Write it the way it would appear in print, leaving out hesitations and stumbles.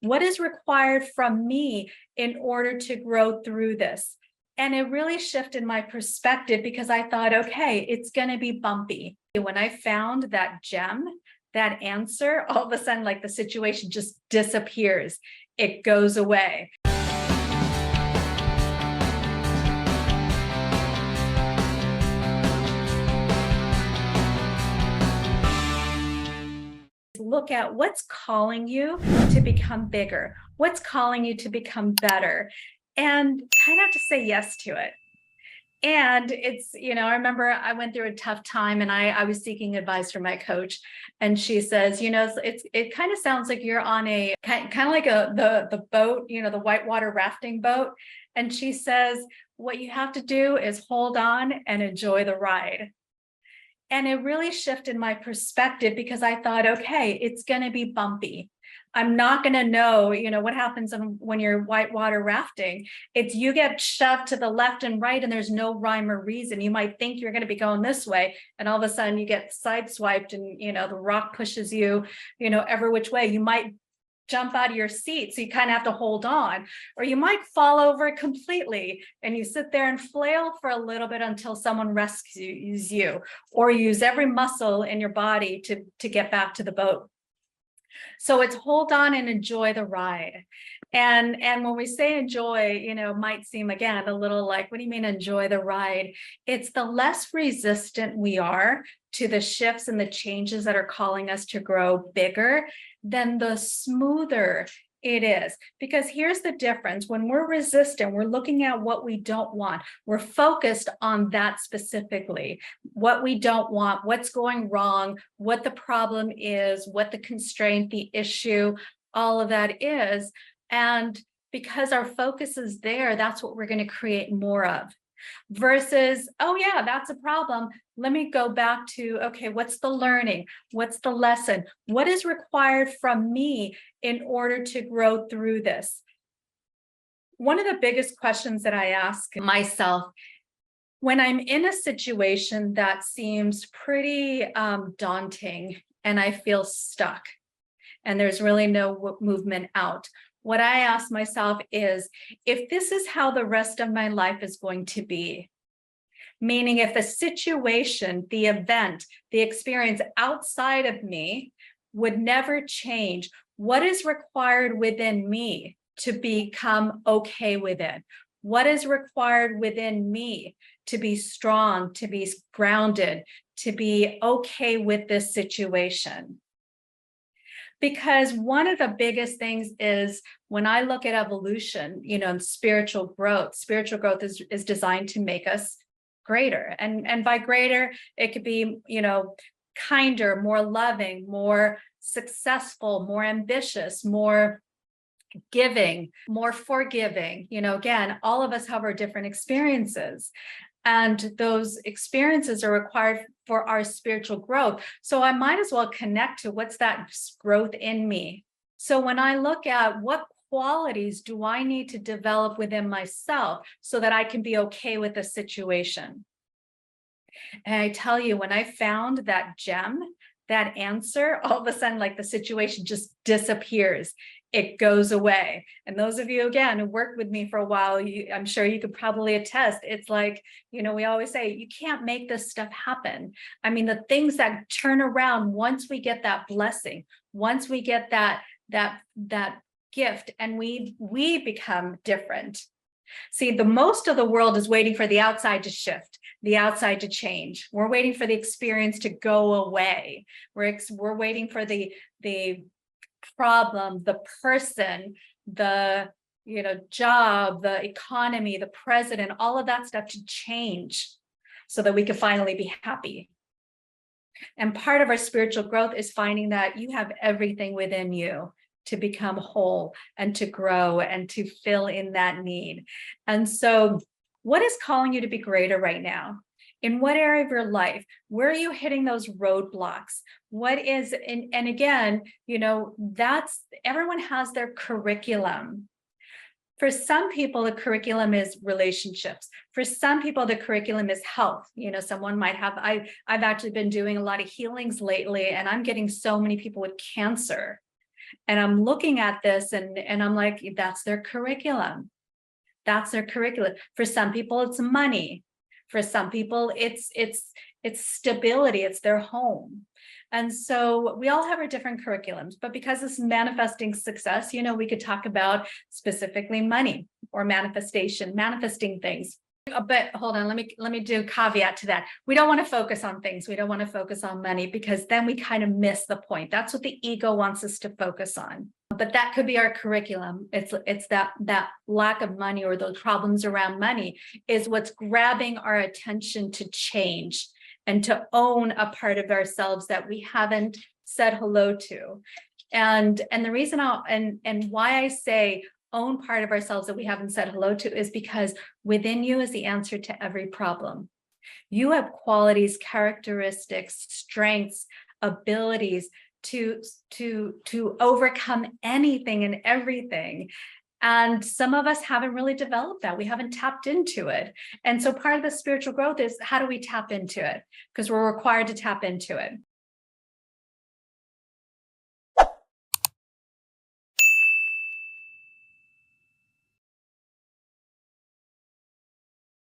What is required from me in order to grow through this? And it really shifted my perspective because I thought, okay, it's going to be bumpy. When I found that gem, that answer, all of a sudden, like the situation just disappears. It goes away. Look at what's calling you to become bigger, what's calling you to become better, and kind of have to say yes to it. And it's, I remember I went through a tough time and I was seeking advice from my coach. And she says, it kind of sounds like you're on a kind of like the boat, the whitewater rafting boat. And she says, what you have to do is hold on and enjoy the ride. And it really shifted my perspective because I thought, okay, it's going to be bumpy. I'm not going to know, what happens when you're whitewater rafting. It's you get shoved to the left and right and there's no rhyme or reason. You might think you're going to be going this way and all of a sudden you get sideswiped and, the rock pushes you, every which way. You might jump out of your seat, so you kind of have to hold on, or you might fall over completely and you sit there and flail for a little bit until someone rescues you, or use every muscle in your body to get back to the boat. So it's hold on and enjoy the ride. And when we say enjoy, might seem again a little like, what do you mean enjoy the ride? It's the less resistant we are to the shifts and the changes that are calling us to grow bigger, then the smoother it is. Because here's the difference. When we're resistant, we're looking at what we don't want. We're focused on that specifically, what we don't want, what's going wrong, what the problem is, what the constraint, the issue, all of that is. And because our focus is there, that's what we're going to create more of. Versus, oh yeah, that's a problem. Let me go back to, okay, what's the learning? What's the lesson? What is required from me in order to grow through this? One of the biggest questions that I ask myself when I'm in a situation that seems pretty daunting and I feel stuck and there's really no movement out, what I ask myself is, if this is how the rest of my life is going to be, meaning if the situation, the event, the experience outside of me would never change, what is required within me to become okay with it? What is required within me to be strong, to be grounded, to be okay with this situation? Because one of the biggest things is when I look at evolution, and spiritual growth is designed to make us greater. And by greater, it could be, kinder, more loving, more successful, more ambitious, more giving, more forgiving. Again, all of us have our different experiences. And those experiences are required for our spiritual growth. So I might as well connect to what's that growth in me. So when I look at what qualities do I need to develop within myself so that I can be okay with the situation? And I tell you, when I found that gem, that answer, all of a sudden, like the situation just disappears. It goes away. And those of you, again, who worked with me for a while, I'm sure you could probably attest. It's like, we always say, you can't make this stuff happen. I mean, the things that turn around once we get that blessing, once we get that gift, and we become different. See, the most of the world is waiting for the outside to shift, the outside to change. We're waiting for the experience to go away. We're waiting for the problem, the person, the job, the economy, the president, all of that stuff to change so that we can finally be happy. And part of our spiritual growth is finding that you have everything within you to become whole and to grow and to fill in that need. And so what is calling you to be greater right now? In what area of your life? Where are you hitting those roadblocks? What is, and again, that's, everyone has their curriculum. For some people, the curriculum is relationships. For some people, the curriculum is health. Someone might have, I've actually been doing a lot of healings lately, and I'm getting so many people with cancer. And I'm looking at this and I'm like, that's their curriculum. That's their curriculum. For some people, it's money. For some people, it's stability, it's their home. And so we all have our different curriculums, but because this is manifesting success, we could talk about specifically money or manifesting things. But hold on, let me do a caveat to that. We don't want to focus on things. We don't want to focus on money because then we kind of miss the point. That's what the ego wants us to focus on. But that could be our curriculum. It's that lack of money or those problems around money is what's grabbing our attention to change and to own a part of ourselves that we haven't said hello to. And the reason and why I say own part of ourselves that we haven't said hello to is because within you is the answer to every problem. You have qualities, characteristics, strengths, abilities to overcome anything and everything. And some of us haven't really developed that. We haven't tapped into it. And so part of the spiritual growth is how do we tap into it? Because we're required to tap into it.